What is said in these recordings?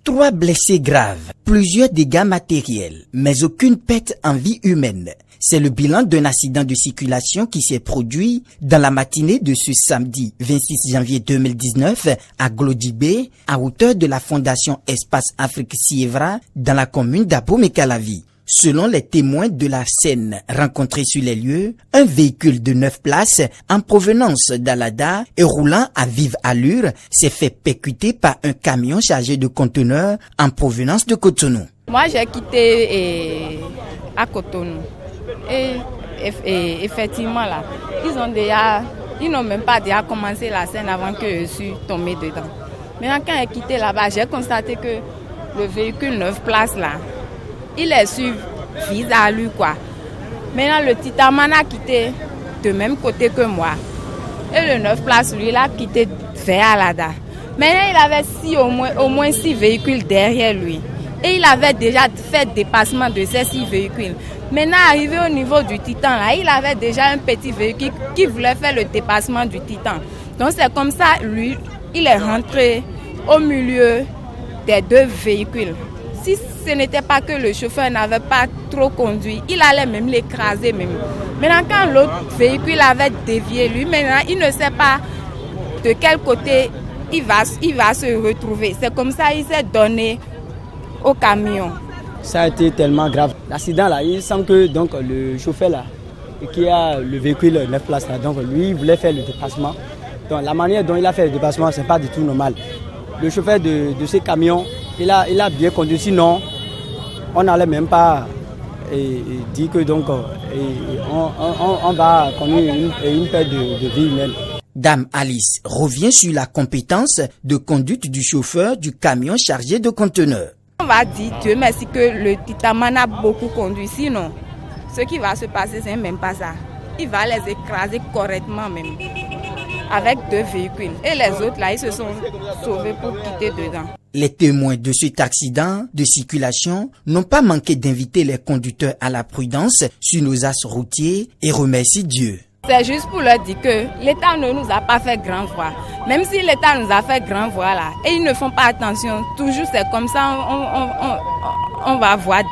3 blessés graves, plusieurs dégâts matériels, mais aucune perte en vie humaine. C'est le bilan d'un accident de circulation qui s'est produit dans la matinée de ce samedi 26 janvier 2019 à Glodibé, à hauteur de la Fondation Espace Afrique Sievra, dans la commune d'Abomey-Calavi. Selon les témoins de la scène rencontrés sur les lieux, un véhicule de 9 places en provenance d'Alada et roulant à vive allure s'est fait percuter par un camion chargé de conteneurs en provenance de Cotonou. Moi, j'ai quitté à Cotonou et effectivement là, ils n'ont même pas déjà commencé la scène avant que je suis tombée dedans. Maintenant, quand j'ai quitté là-bas, j'ai constaté que le véhicule 9 places là, il est sur vis à lui quoi. Maintenant le Titaman a quitté de même côté que moi. Et le 9 places lui il a quitté vers Alada. Maintenant il avait au moins 6 véhicules derrière lui. Et il avait déjà fait dépassement de ces 6 véhicules. Maintenant arrivé au niveau du Titan là, il avait déjà un petit véhicule qui voulait faire le dépassement du Titan. Donc c'est comme ça lui, il est rentré au milieu des 2 véhicules. Si ce n'était pas que le chauffeur n'avait pas trop conduit, il allait même l'écraser même. Maintenant, quand l'autre véhicule avait dévié, lui, maintenant, il ne sait pas de quel côté il va se retrouver. C'est comme ça qu'il s'est donné au camion. Ça a été tellement grave. L'accident là, il semble que donc, le chauffeur là, qui a le véhicule 9 places là, donc lui, il voulait faire le dépassement. Donc la manière dont il a fait le dépassement, ce n'est pas du tout normal. Le chauffeur de ces camions, il a bien conduit, sinon on n'allait même pas dire que donc on va connaître une perte de vie humaine. Dame Alice revient sur la compétence de conduite du chauffeur du camion chargé de conteneurs. On va dire Dieu merci que le Titaman a beaucoup conduit, sinon ce qui va se passer c'est même pas ça. Il va les écraser correctement même, avec 2 véhicules. Et les autres là, ils se sont sauvés pour quitter dedans. Les témoins de cet accident de circulation n'ont pas manqué d'inviter les conducteurs à la prudence sur nos axes routiers et remercient Dieu. C'est juste pour leur dire que l'État ne nous a pas fait grand voix. Même si l'État nous a fait grand voix là, et ils ne font pas attention, toujours c'est comme ça, on va voir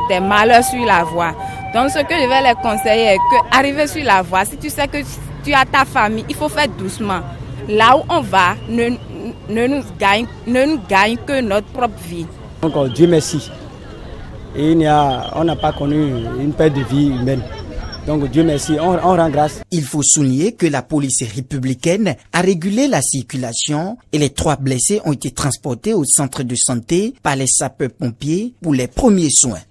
des malheurs sur la voie. Donc ce que je vais les conseiller est que arriver sur la voie, si tu sais que tu as ta famille, il faut faire doucement. Là où on va, ne nous gagne que notre propre vie. Donc Dieu merci. Et on n'a pas connu une perte de vie humaine. Donc Dieu merci, on rend grâce. Il faut souligner que la police républicaine a régulé la circulation et les 3 blessés ont été transportés au centre de santé par les sapeurs-pompiers pour les premiers soins.